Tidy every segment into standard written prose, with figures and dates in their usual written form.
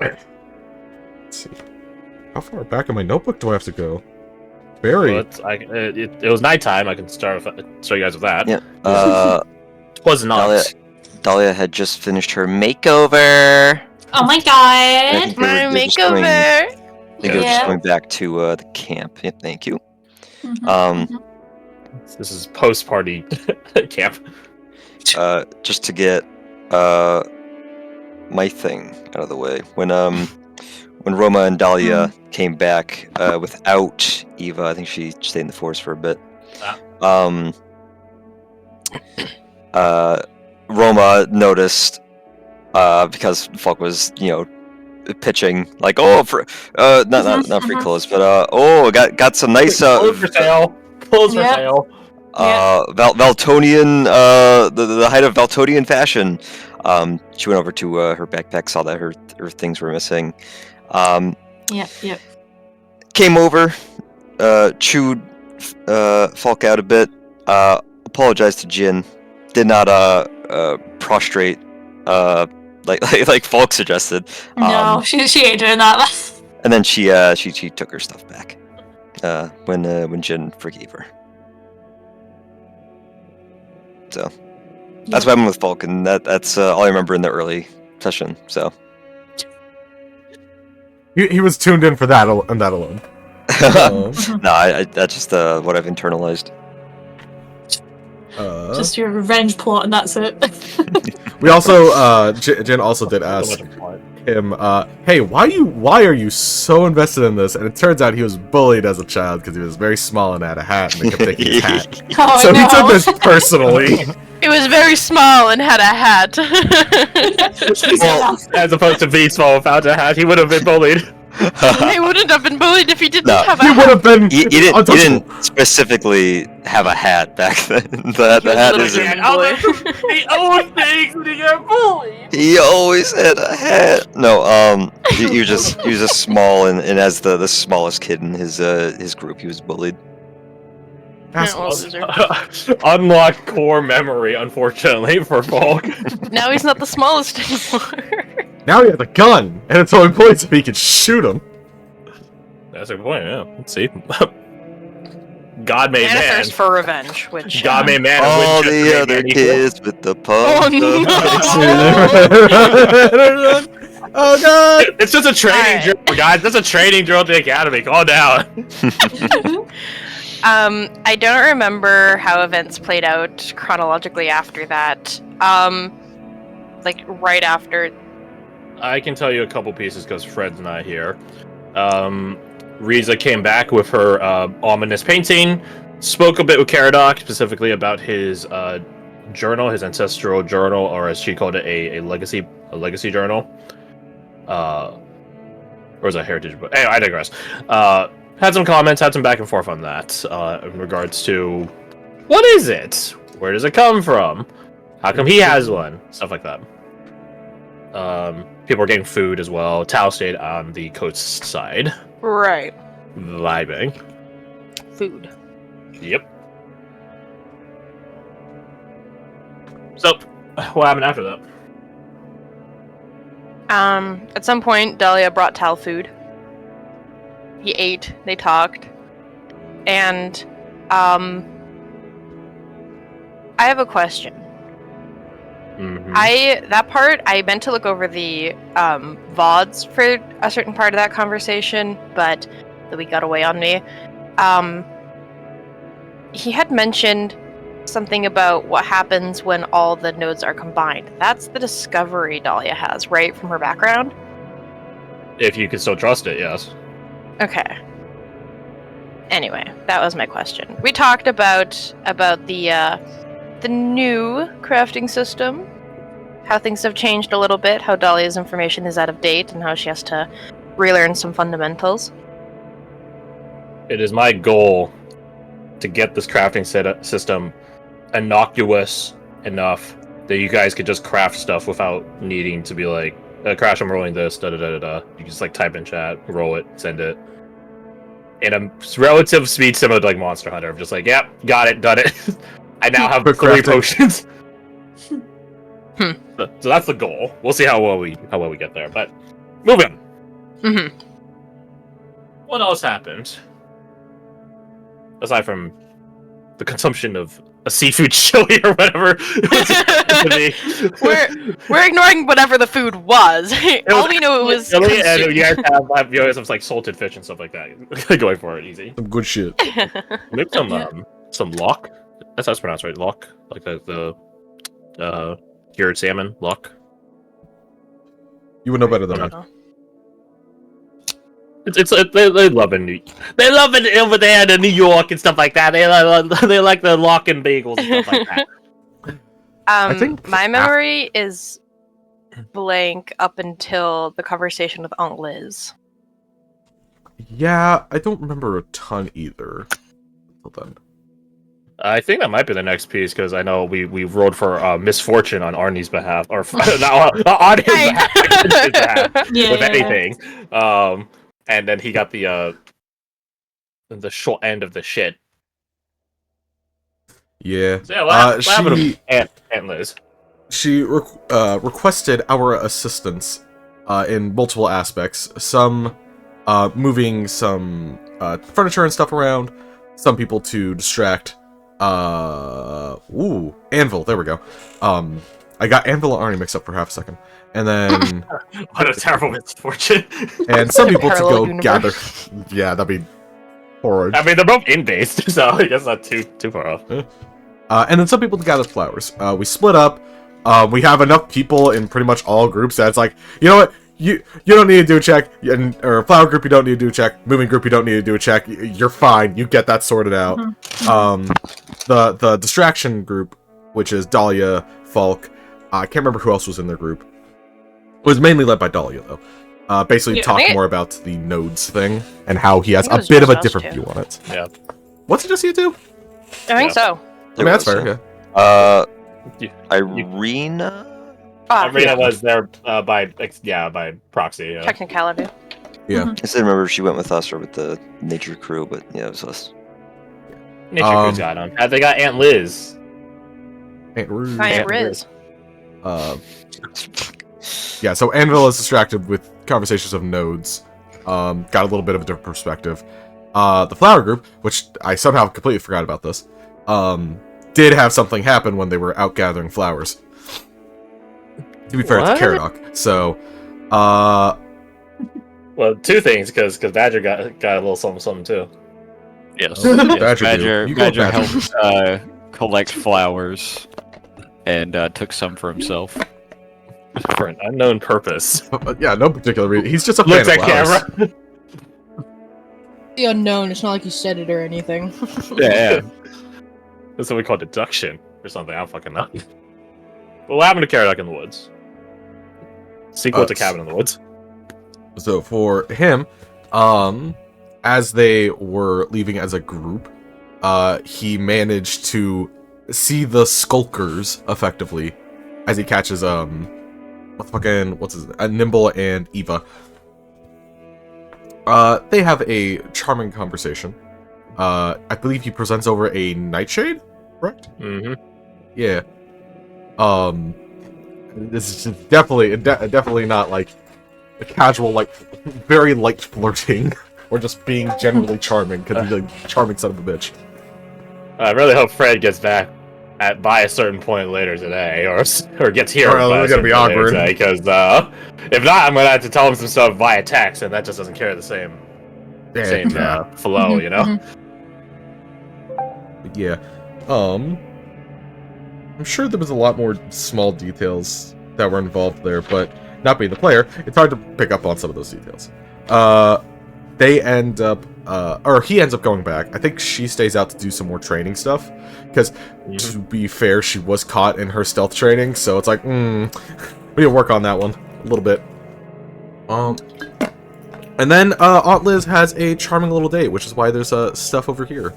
Let's see. How far back in my notebook do I have to go? Very. Well, it was nighttime. I can show you guys with that. Yeah. It was not. Dahlia had just finished her makeover. Oh my I god! think they were just going back to the camp. Yep, thank you. This is post-party camp. Just to get my thing out of the way. When Roma and Dahlia came back without Eva, I think she stayed in the forest for a bit. Roma noticed because Falk was, pitching like, not free clothes, but got some nice clothes for sale. Clothes for sale. Valtonian, the height of Valtonian fashion. She went over to her backpack, saw that her things were missing. Yep. Came over, chewed Falk out a bit, apologized to Jin, did not prostrate like Falk suggested. No, she ain't doing that. And then she took her stuff back when Jin forgave her. So that's what happened with Falk, and that's all I remember in the early session. So he was tuned in for that and that alone. No, that's just what I've internalized. Just your revenge plot, and that's it. We also, Jin also did ask him, hey, why are you so invested in this? And it turns out he was bullied as a child because he was very small and had a hat, and they kept taking his hat. So he took this personally. It was very small and had a hat. Well, as opposed to being small without a hat, he would have been bullied. He wouldn't have been bullied if he didn't have a hat. He would have been. He didn't specifically have a hat back then. The hat is. He owned things when he got bullied. He always had a hat. No, he was just small, and as the smallest kid in his group, he was bullied. Unlocked core memory, unfortunately, for Falk. Now he's not the smallest anymore. Now he has a gun, and it's only points if he can shoot him. That's a good point, yeah. Let's see. God made and a man. thirst for revenge, which... God made man. All the other kids with the pump. Oh god! It's just a training drill, guys. That's a training drill at the academy. Calm down. I don't remember how events played out chronologically after that. Like, right after... I can tell you a couple pieces because Fred's not here. Riza came back with her ominous painting, spoke a bit with Caradoc, specifically about his journal, his ancestral journal, or as she called it, a legacy journal. Or was that heritage book? Anyway, I digress. Had some comments, had some back and forth on that in regards to what is it? Where does it come from? How come he has one? Stuff like that. People were getting food as well. Tao stayed on the coast side. Right. Vibing. Food. Yep. So, what happened after that? At some point, Dahlia brought Tal food. He ate, they talked, and, I have a question. Mm-hmm. I meant to look over the, VODs for a certain part of that conversation, but the week got away on me. He had mentioned something about what happens when all the nodes are combined. That's the discovery Dahlia has, right, from her background? If you can still trust it, yes. Okay. Anyway, that was my question. We talked about the new crafting system, how things have changed a little bit, how Dahlia's information is out of date, and how she has to relearn some fundamentals. It is my goal to get this crafting system innocuous enough that you guys could just craft stuff without needing to be like, Crash, I'm rolling this, da-da-da-da-da. You can just like type in chat, roll it, send it. In a relative speed similar to like Monster Hunter. I'm just like, yep, got it, done it. I now have 3 potions. So that's the goal. We'll see how well we get there. But Moving. Mm-hmm. What else happened? Aside from the consumption of a seafood chili or whatever. We're ignoring whatever the food was. All we know it was chili, and consumed. you guys have like salted fish and stuff like that. Going for it, easy. Some good shit. Maybe some lock. That's how it's pronounced, right? Lock, like the cured salmon lock. You would know better than I I. don't know. They love it over there in New York and stuff like that. They like the lock and bagels and stuff like that. I think My memory is blank up until the conversation with Aunt Liz. Yeah, I don't remember a ton either. Until then. I think that might be the next piece because I know we rode for misfortune on Arnie's behalf, or not on his behalf, his behalf Yeah. with anything. And then he got the short end of the shit. Yeah. So yeah, what happened she to Aunt Liz? she requested our assistance in multiple aspects. Some moving some furniture and stuff around. Some people to distract. Anvil. There we go. I got Anvil and Arnie mixed up for half a second, and then What a terrible misfortune. and some people to Parallel go universe. gather. Yeah, that'd be horrid. I mean, they're both in-based, so I guess not too far off. And then some people to gather flowers. We split up. We have enough people in pretty much all groups that it's like, you know what? You don't need to do a check. Or flower group, you don't need to do a check. Moving group, you don't need to do a check. You're fine. You get that sorted out. The distraction group, which is Dahlia, Falk. I can't remember who else was in their group. It was mainly led by Dahlia, though. Basically, Yeah. talked more about the nodes thing and how he has I think it a was bit of a just us different two. view on it. Yeah. What's it just you two? I think so. I mean, that's fair. Yeah. Irina? Arena was there by proxy. Yeah. Technicality. Yeah. I still remember if she went with us or with the nature crew, but yeah, it was us. Nature Crew's got them. They got Aunt Liz. Aunt Rue. Aunt Riz. Yeah, so Anvil is distracted with conversations of nodes. Got a little bit of a different perspective. The flower group, which I somehow completely forgot about this, did have something happen when they were out gathering flowers. To be fair, What? it's Caradoc. So, Well, two things, because Badger got a little something too. Yes. Badger, you go Badger Badger. helped collect flowers and took some for himself. For an unknown purpose. Yeah, no particular reason. He's just a fan Looks of at flowers. camera. The unknown. It's not like you said it or anything. Yeah. That's what we call deduction or something. I don't fucking know. But what happened to Caradoc in the Woods? Sequel to Cabin in the Woods. So for him, as they were leaving as a group, he managed to see the skulkers effectively as he catches Nimble and Eva. They have a charming conversation. I believe he presents over a nightshade, correct? Mm-hmm. Yeah. This is definitely not like a casual, like very light flirting or just being generally charming because he's a charming son of a bitch. I really hope Fred gets back by a certain point later today, or gets here. Well, it's gonna be awkward. Because if not, I'm gonna have to tell him some stuff via text, and that just doesn't carry the same flow, you know. Yeah. I'm sure there was a lot more small details that were involved there, but not being the player, it's hard to pick up on some of those details. They end up, or he ends up going back. I think she stays out to do some more training stuff, because to be fair, she was caught in her stealth training, so it's like, we need to work on that one a little bit. And then Aunt Liz has a charming little date, which is why there's stuff over here.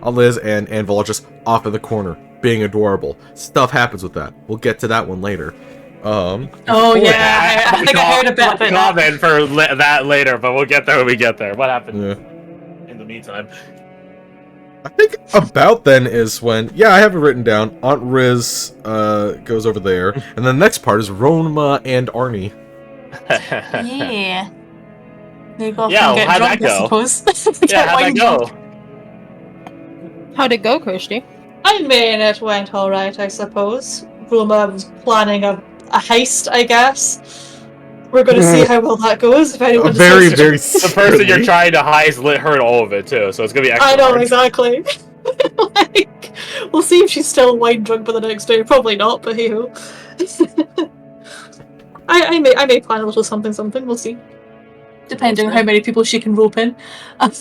Aunt Liz and Anvil are just off in the corner, being adorable. Stuff happens with that. We'll get to that one later. Oh yeah, I think I heard a bit of it. Comment for that later, but we'll get there when we get there. What happened in the meantime? I think about then is when, I have it written down. Aunt Riz goes over there, and the next part is Roma and Arnie. Yeah. They go off Yeah, and get how'd drunk, that go? I suppose. Yeah, how'd that go? How'd it go, Kirsty? I mean, it went alright, I suppose. Roma was planning a heist, I guess. We're going to see how well that goes. If anyone Very, decides to- very The person you're trying to heist heard all of it too, so it's gonna be extra I know, hard. exactly. Like, we'll see if she's still wine drunk by the next day. Probably not, but hey ho. I may plan a little something. We'll see. Depending on how many people she can rope in. But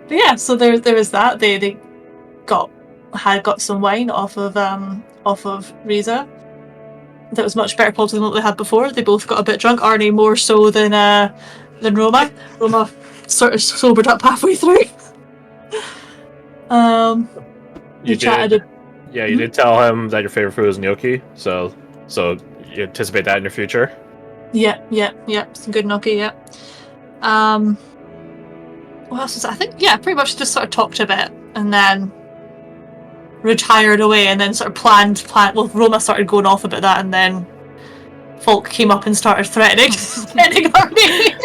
yeah, so there was that. They had got some wine off of Riza. That was much better quality than what they had before. They both got a bit drunk. Arnie more so than Roma. Roma sort of sobered up halfway through. You chatted. Yeah, you did tell him that your favorite food is gnocchi, so you anticipate that in your future? Yeah. Some good gnocchi, yeah. What else was that? I think, pretty much just sort of talked a bit and then retired away and then sort of planned. Well, Roma started going off about that and then Folk came up and started threatening Arnie.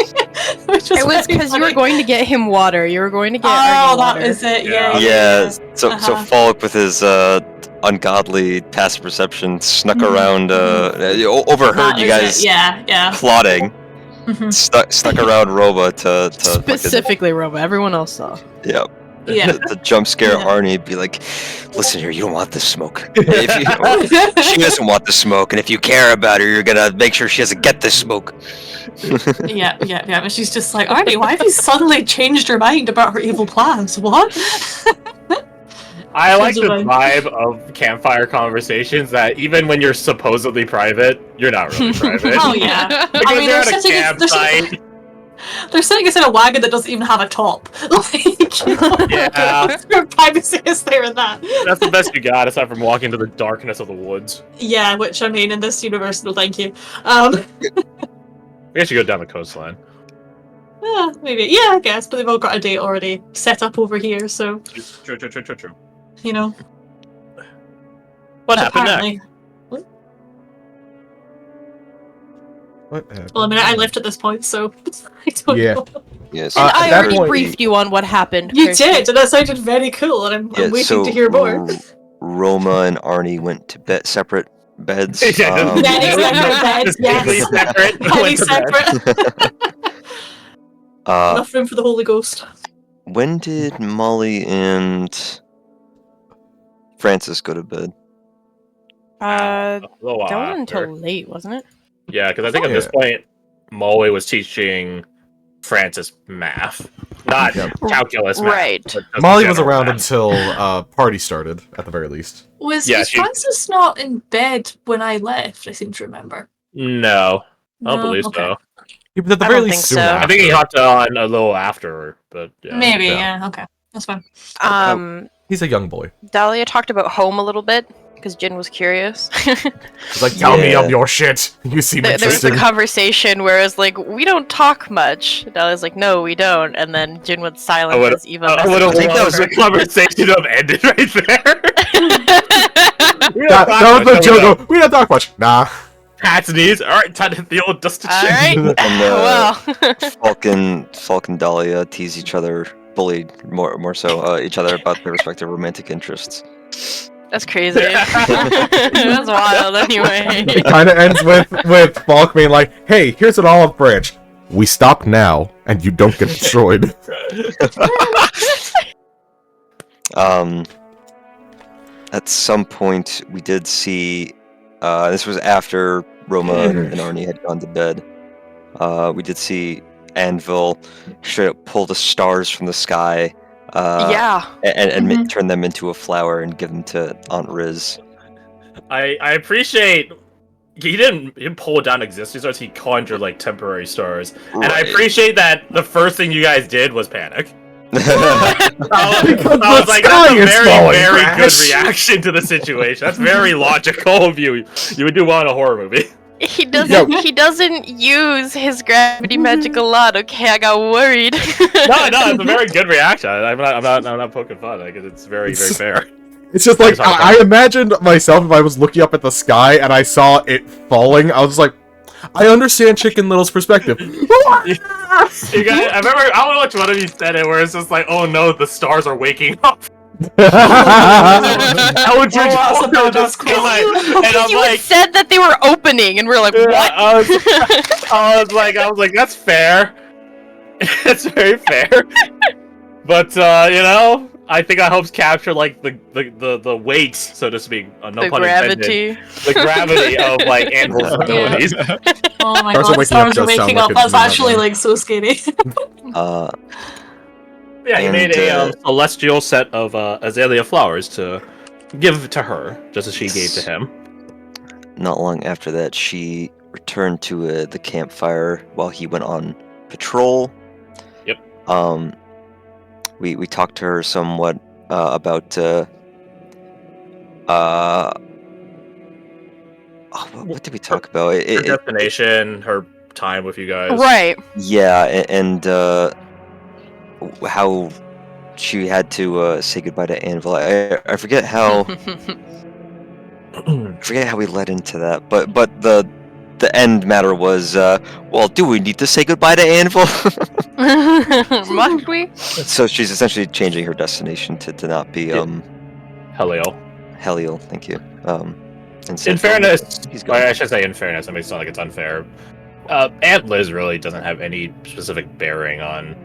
It was because you were going to get him water. You were going to get Oh, Arnie that water. was it, yeah. Yeah, so Uh-huh. Falk with his ungodly passive perception snuck around, overheard That you was guys it. Yeah. plotting, Mhm. stuck around Roma to Specifically Roma. Everyone else saw. yeah. Yeah. To jump scare Yeah. Arnie, be like, listen here, you don't want this smoke. She doesn't want the smoke, and if you care about her, you're gonna make sure she doesn't get this smoke. Yeah. But she's just like, Arnie, why have you suddenly changed your mind about her evil plans? What? I like the Sounds vibe of campfire conversations that even when you're supposedly private, you're not really private. Oh yeah. Because I mean, you're they're at a campsite. They're sitting inside a wagon that doesn't even have a top. Like, you know, Yeah. their privacy is there in that. That's the best you got, aside from walking into the darkness of the woods. Yeah, which I mean, in this universe, no thank you. I guess you go down the coastline. Maybe. Yeah, I guess, but they've all got a date already set up over here, so, True. you know. What happened next? Apparently. What happened? Well, I mean, I left at this point, so I don't Yeah. know. Yes. And at I that already point- briefed you on what happened. You Kirsty. did, and that sounded very cool, and I'm waiting to hear more. Roma and Arnie went to separate beds. Yeah, Yeah, exactly. Beds, Completely yes. separate. Highly went to bed. separate. Uh, Enough room for the Holy Ghost. when did Molly and Francis go to bed? Uh, A little while that wasn't after. until late, wasn't it? Yeah, because I think at this point, Molly was teaching Francis math, not Yep. calculus math. Right. but just Molly was general around math. until party started, at the very least. Was Yeah, she- Francis not in bed when I left? I seem to remember. No, I don't No? believe Okay. so. Yeah, but at the I very don't least think soon so. I think he hopped on a little after, but yeah. Maybe, yeah. yeah, okay. That's fine. He's a young boy. Dahlia talked about home a little bit because Jin was curious. He's like, tell me Yeah. of your shit. You seem There was a interesting. conversation where it was like, we don't talk much. Dahlia's like, no, we don't. And then Jin went silent as Eva I would have messaged loved her. the conversation to have ended right there. We don't That talk was much, the so we joke. We don't talk much. Nah. Pat's knees. All right, time to hit the old dusted All shit. right. And, Well, Falk and Dahlia tease each other, bullied more so each other about their respective romantic interests. that's crazy. That's wild anyway. It kind of ends with Falk being like, hey, here's an olive branch. We stop now, and you don't get destroyed. At some point, we did see. This was after Roma and Arnie had gone to bed. We did see Anvil straight up pull the stars from the sky. Yeah. And turn them into a flower and give them to Aunt Riz. I appreciate he didn't pull down existing stars. He conjured like temporary stars, and I Right. appreciate that the first thing you guys did was panic. Because I was like, the that's sky a is very, falling, very good Crash. reaction to the situation. That's very logical of you. You would do well in a horror movie. He doesn't use his gravity magic a lot. Okay, I got worried. No, it's a very good reaction. I'm not poking fun. Like, it's very fair. It's just like I imagined myself if I was looking up at the sky and I saw it falling. I was like, I understand Chicken Little's perspective. You guys, I remember, I don't know which one of you said it, where it's just like, oh no, the stars are waking up. I would just that's cool. and I'm You like, said that they were opening, and we're like, what? I was like, that's fair. It's very fair. But you know, I think I helps capture like the weight, so to speak. No The pun gravity. intended. The gravity of like Anvil's abilities. Oh my Stars are god, the waking up stars are does sound waking like up. a That's dream, actually though. like so scary. Yeah, he And, made a celestial set of azalea flowers to give to her, just as she gave to him. Not long after that, she returned to the campfire while he went on patrol. Yep. We talked to her somewhat about what did we talk about? Her destination, her time with you guys. Right. Yeah, and how she had to say goodbye to Anvil. I forget how we led into that, but the end matter was well, do we need to say goodbye to Anvil? Must we? So she's essentially changing her destination to not be Helio. Heliel. Thank you. In fairness, he's gone. I should say in fairness, I mean, it's not like it's unfair. Aunt Liz really doesn't have any specific bearing on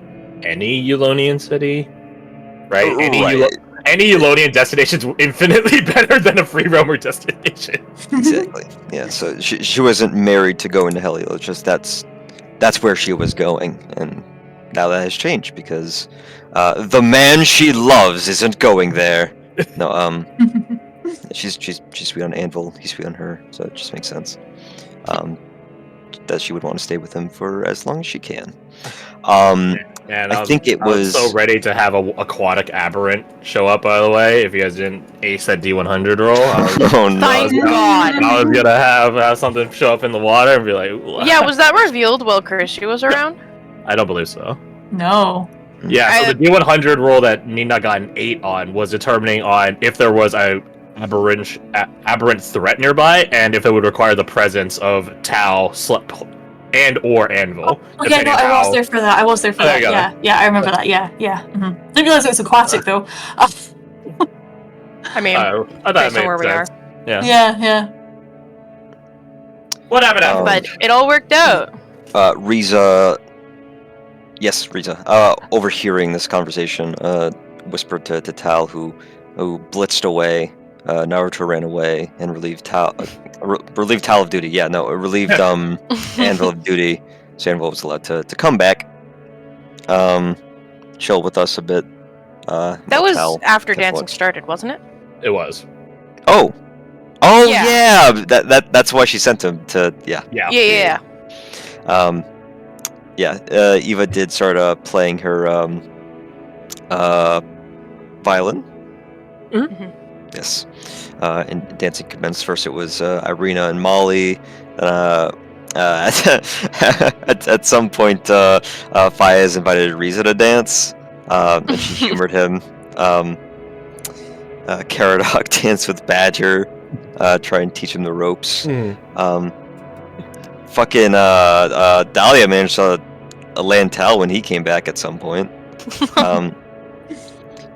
any Eulonian city, right? Any Eulonian destination is infinitely better than a free roamer destination. Exactly. Yeah. So she wasn't married to going to Heliel. It's just that's where she was going, and now that has changed because the man she loves isn't going there. No. She's sweet on Anvil. He's sweet on her. So it just makes sense. That she would want to stay with him for as long as she can. And I think it was so ready to have a aquatic aberrant show up. By the way, if you guys didn't ace that D100 roll, oh no! Thank God. I was gonna have something show up in the water and be like, "What?" Yeah, was that revealed while Kirsty was around? I don't believe so. No. Yeah, so the D100 roll that Nina got an 8 on was determining on if there was a aberrant threat nearby, and if it would require the presence of Tau, and or Anvil. Okay, no, I was there for that. There you go. Yeah, I remember that. Yeah. Didn't realize it was aquatic though. I mean, I thought it based on made where we are. sense. Yeah. Yeah. What happened after? But it all worked out. Riza, overhearing this conversation, whispered to Tal, who blitzed away. Naruto ran away and relieved Tal of duty. Yeah, no, relieved Anvil of duty. So Anvil was allowed to come back, chill with us a bit. That was Tal after kept dancing watch. started, wasn't it? It was. Oh, Yeah. yeah. That's why she sent him to. Yeah. Yeah. Eva did start playing her violin. Mhm. Yes. And dancing commenced. First it was Irina and Molly. At some point, Fayez invited Riza to dance, and she humored him. Caradoc danced with Badger, try and teach him the ropes. Fucking Dahlia managed to land Tal when he came back at some point.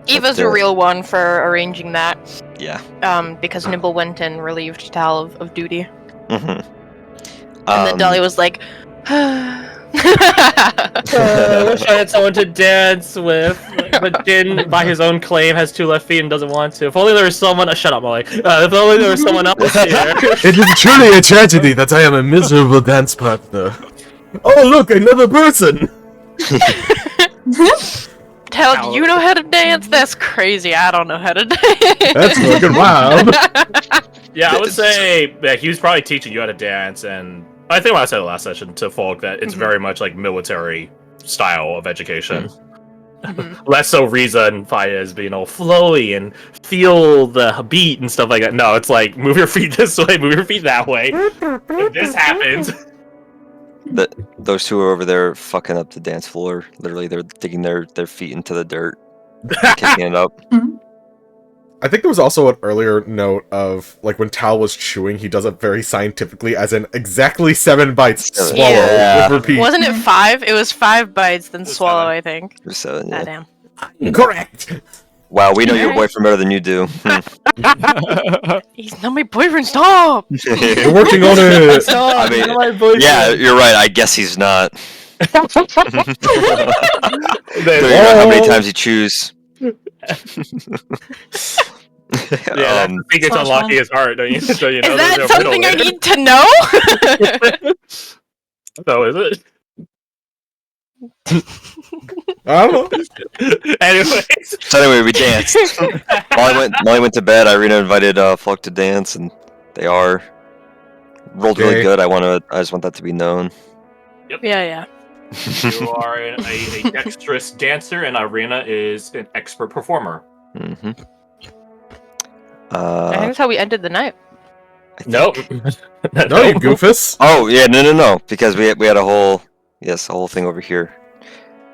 Eva's a real one for arranging that. Yeah. Because Nimble went and relieved Tal of duty. Mm-hmm. And then Dahlia was like, I wish I had someone to dance with, but Jin, by his own claim, has 2 left feet and doesn't want to. If only there was someone. Shut up, Molly. If only there was someone else here. It is truly a tragedy that I am a miserable dance partner. Oh, look, another person! Tal, do you know how to dance? That's crazy. I don't know how to dance. That's fucking wild. Yeah, I would say that he was probably teaching you how to dance, and I think what I said last session to Folk that it's very much like military style of education. Less so Riza and Fayez being all flowy and feel the beat and stuff like that. No, it's like move your feet this way, move your feet that way. If this happens. Those two are over there fucking up the dance floor. Literally, they're digging their feet into the dirt, kicking it up. I think there was also an earlier note of, like, when Tal was chewing, he does it very scientifically, as in exactly 7 bites, swallow, Yeah. repeat. Wasn't it 5? It was 5 bites, then was swallow, 7. I think. So, yeah. Damn. Correct! Wow, we know your boyfriend better than you do. He's not my boyfriend, stop! We're working on it! I mean, yeah, you're right. I guess he's not. No matter how many times you choose. Yeah, that's the secret to unlocking his heart, don't you know? Is that something I need to know? No, is it? I don't know. Anyways. So anyway, we danced. Molly went to bed. Irina invited Fluck to dance, and they rolled really Okay. good. I just want that to be known. Yeah. You are a dexterous dancer, and Irina is an expert performer. Mm-hmm. I think that's how we ended the night. Nope. No, you goofus. Oh yeah, no, because we had a whole thing over here.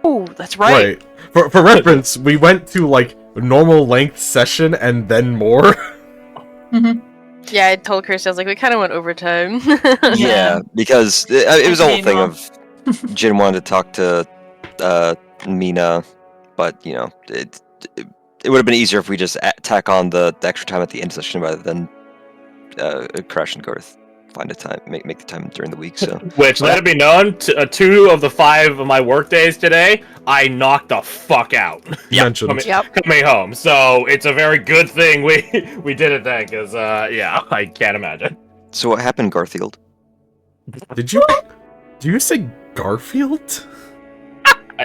Oh, that's right. Right. For reference, we went to, like, normal length session and then more. Yeah, I told Kirsty, I was like, we kind of went overtime. Yeah, because it was a whole Okay, thing well. of Jin wanted to talk to Mina, but you know it would have been easier if we just tack on the extra time at the end of the session rather than crash and go to find a time, make the time during the week. So, Which, let it be known, 2 of the 5 of my work days today, I knocked the fuck out Mentioned. coming home. So it's a very good thing we did it then, because yeah, I can't imagine. so what happened, Garfield? Do you say Garfield?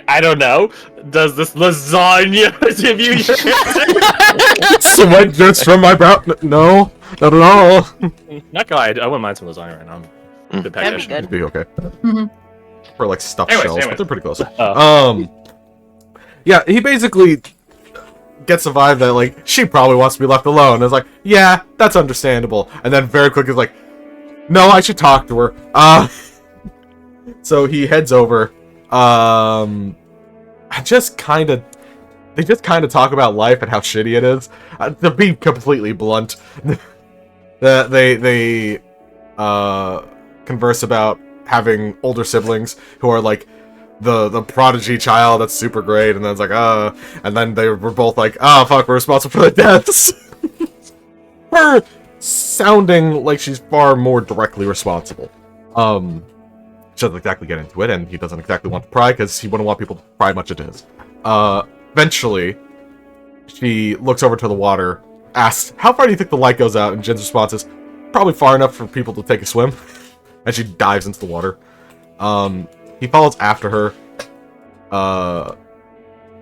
I don't know. Does this lasagna give you your Sweat drips from my brow. No, not at all. Not gonna lie, I wouldn't mind some lasagna right now. Good That'd be package. good. It'd be okay. Mhm. For, like, stuffed Anyways, shells, anyways. but they're pretty close. Oh. Yeah, he basically gets the vibe that, like, she probably wants to be left alone. It's like, yeah, that's understandable. And then very quickly is like, no, I should talk to her. So he heads over. They just kind of talk about life and how shitty it is. To be completely blunt, they converse about having older siblings who are like the prodigy child that's super great, and then it's like, and then they were both like, oh fuck, we're responsible for the deaths. Her sounding like she's far more directly responsible. She doesn't exactly get into it, and he doesn't exactly want to pry because he wouldn't want people to pry much into his. Eventually, she looks over to the water, asks, how far do you think the light goes out? And Jin's response is, probably far enough for people to take a swim. And she dives into the water. He follows after her,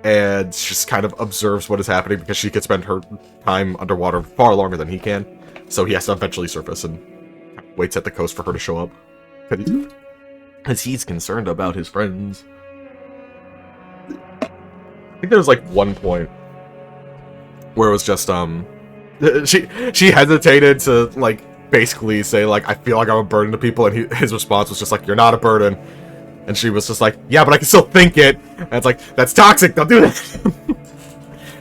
and just kind of observes what is happening because she could spend her time underwater far longer than he can. So he has to eventually surface and waits at the coast for her to show up. Because he's concerned about his friends. I think there was, like, one point where it was just, she hesitated to, like, basically say, like, I feel like I'm a burden to people, and his response was just like, you're not a burden. And she was just like, yeah, but I can still think it. And it's like, that's toxic, don't do that.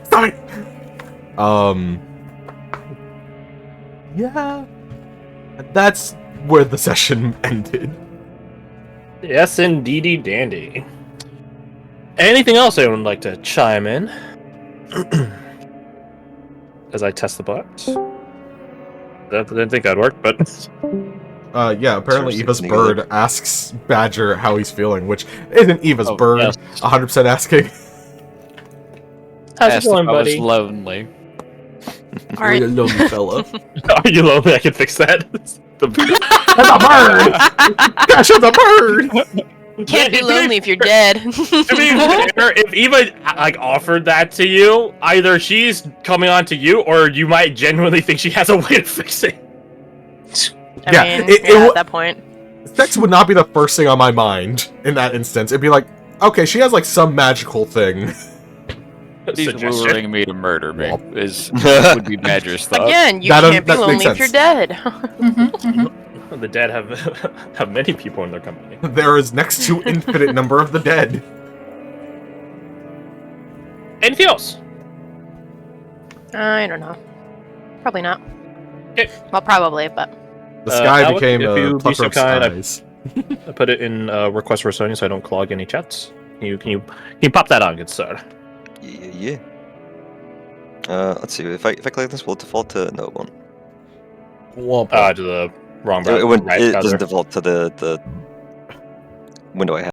Stop it. Yeah. That's where the session ended. Yes, indeedy dandy. Anything else anyone would like to chime in? As I test the box. I didn't think that'd work, but Yeah, apparently Seriously, Eva's can you bird asks Badger how he's feeling, which isn't Eva's bird yes. 100% asking. how's it Asked if going, I was buddy? lonely. Alright. Lonely fella. Are you lonely? I can fix that. The That's a bird! Gosh, that's a bird! You can't be lonely if you're dead. To be fair, if Eva like offered that to you, either she's coming on to you, or you might genuinely think she has a way to fix it. I Yeah, mean, it yeah, w- at that point. Sex would not be the first thing on my mind in that instance. It'd be like, okay, she has like some magical thing. He's suggestion. luring me to murder me. Would be Badger's thought. Again, you That can't be makes lonely if you're sense. dead. The dead have many people in their company. There is next to infinite number of the dead. Anything else? I don't know. Probably not. Okay. Well, probably, but The sky Alec, became if a you be pucker so of kind, skies. I put it in request for Sonya so I don't clog any chats. Can you pop that on, good sir? Yeah. Let's see. If I click this, will it default to no it won't. Womp. To the wrong It right, doesn't rather. default to the window I have.